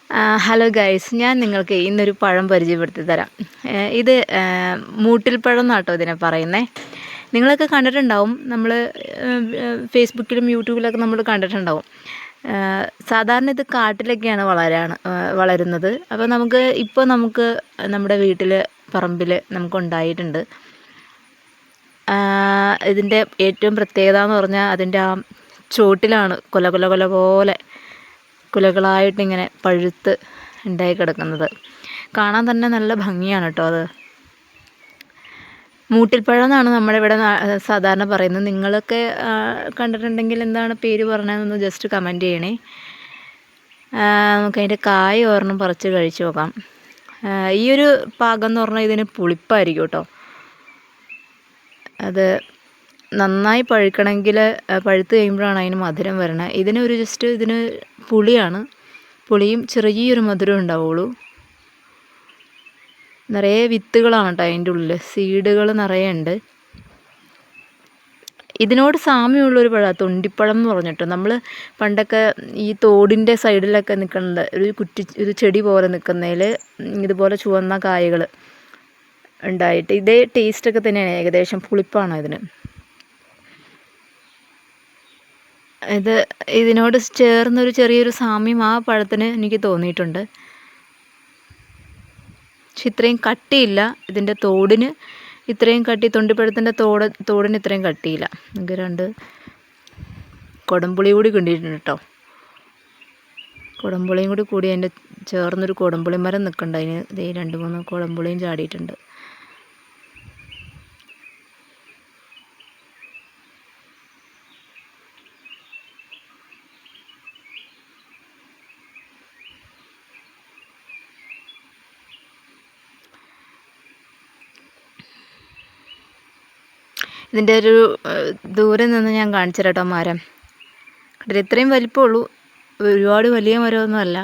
Hello guys, ഞാൻ നിങ്ങൾക്ക് ഇന്നൊരു പഴം പരിചയപ്പെടുത്തി തരാം. ഇത് മൂട്ടിൽ പഴം എന്നാട്ടോ ഇതിനെ പറയുന്നത്. നിങ്ങളൊക്കെ കണ്ടിട്ടുണ്ടാവും, നമ്മൾ ഫേസ്ബുക്കിലും യൂട്യൂബിലൊക്കെ നമ്മൾ കണ്ടിട്ടുണ്ടാവും. സാധാരണ ഇത് കാട്ടിലൊക്കെയാണ് വളരുന്നത്. അപ്പോൾ നമുക്ക് നമ്മുടെ വീട്ടിൽ പറമ്പിൽ നമുക്കുണ്ടായിട്ടുണ്ട്. ഇതിൻ്റെ ഏറ്റവും പ്രത്യേകത എന്ന് പറഞ്ഞാൽ അതിൻ്റെ ആ ചോട്ടിലാണ് കൊല പോലെ കുലകളായിട്ടിങ്ങനെ പഴുത്ത് ഉണ്ടായി കിടക്കുന്നത്. കാണാൻ തന്നെ നല്ല ഭംഗിയാണ് കേട്ടോ. അത് മൂട്ടിൽപ്പഴം എന്നാണ് നമ്മുടെ ഇവിടെ സാധാരണ പറയുന്നത്. നിങ്ങളൊക്കെ കണ്ടിട്ടുണ്ടെങ്കിൽ എന്താണ് പേര് പറഞ്ഞതെന്ന് ജസ്റ്റ് കമൻറ്റ് ചെയ്യണേ. നമുക്കതിൻ്റെ കായ ഒരെണ്ണം പറിച്ച് കഴിച്ച് നോക്കാം. ഈ ഒരു പാകം എന്ന് പറഞ്ഞാൽ ഇതിന് പുളിപ്പായിരിക്കും കേട്ടോ. അത് നന്നായി പഴുക്കണമെങ്കിൽ പഴുത്ത് കഴിയുമ്പോഴാണ് അതിന് മധുരം വരണത്. ഇതിന് പുളിയാണ്. പുളിയും ചെറിയൊരു മധുരം ഉണ്ടാവുള്ളൂ. നിറയെ വിത്തുകളാണ് കേട്ടോ അതിൻ്റെ ഉള്ളിൽ, സീഡുകൾ നിറയെ ഉണ്ട്. ഇതിനോട് സാമ്യമുള്ളൊരു പഴം തൊണ്ടിപ്പഴം എന്ന് പറഞ്ഞിട്ട്, നമ്മൾ പണ്ടൊക്കെ ഈ തോടിൻ്റെ സൈഡിലൊക്കെ നിൽക്കുന്നത് ഒരു ചെടി പോലെ നിൽക്കുന്നതിൽ ഇതുപോലെ ചുവന്ന കായകൾ ഉണ്ടായിട്ട് ഇതേ ടേസ്റ്റൊക്കെ തന്നെയാണ്. ഏകദേശം പുളിപ്പാണ് ഇതിന്. ഇതിനോട് ചേർന്നൊരു ചെറിയൊരു സാമ്യം ആ പഴത്തിന് എനിക്ക് തോന്നിയിട്ടുണ്ട്. പക്ഷെ ഇത്രയും കട്ടിയില്ല ഇതിൻ്റെ തോടിന്. ഇത്രയും കട്ടി തൊണ്ടിപ്പഴത്തിൻ്റെ തോടിന് ഇത്രയും കട്ടിയില്ല. നമുക്ക് 2 കൊടംപുളി കൂടി കിട്ടിയിട്ടുണ്ട് കേട്ടോ. കൊടംപുളിയും കൂടി അതിൻ്റെ ചേർന്നൊരു കൊടംപുളി മരം നിൽക്കുന്നുണ്ട്. അതിന് 2-3 കൊടംപുളിയും ചാടിയിട്ടുണ്ട്. ഇതിൻ്റെ ഒരു ദൂരെ നിന്ന് ഞാൻ കാണിച്ചു തരാം കേട്ടോ മരം. കണ്ടിട്ട് ഇത്രയും വലിപ്പമുള്ളൂ, ഒരുപാട് വലിയ മരമൊന്നും അല്ല.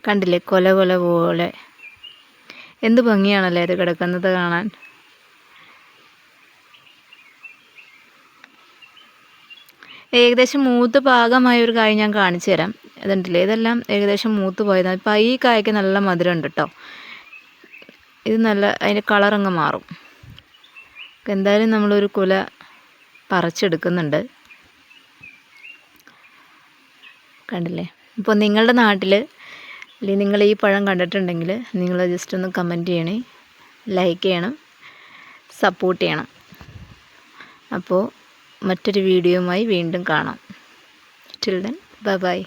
കണ്ടില്ലേ, കൊല പോലെ എന്ത് ഭംഗിയാണല്ലേ ഇത് കിടക്കുന്നത് കാണാൻ. ഏകദേശം മൂത്ത് പാകമായ ഒരു കായ് ഞാൻ കാണിച്ചു തരാം. ഇതുണ്ടല്ലേ, ഇതെല്ലാം ഏകദേശം മൂത്ത് പോയതാണ്. ഇപ്പം ഈ കായ്ക്ക് നല്ല മധുരം ഉണ്ട് കേട്ടോ. ഇത് അതിൻ്റെ കളറങ്ങ് മാറും. എന്തായാലും നമ്മളൊരു കുല പറിച്ചെടുക്കുന്നുണ്ട്. കണ്ടില്ലേ. ഇപ്പോൾ നിങ്ങളുടെ നാട്ടിൽ അല്ലെങ്കിൽ നിങ്ങൾ ഈ പഴം കണ്ടിട്ടുണ്ടെങ്കിൽ നിങ്ങൾ ജസ്റ്റ് ഒന്ന് കമൻറ്റ് ചെയ്യണേ, ലൈക്ക് ചെയ്യണം, സപ്പോർട്ട് ചെയ്യണം. അപ്പോൾ മറ്റൊരു വീഡിയോയുമായി വീണ്ടും കാണാം. Till then bye.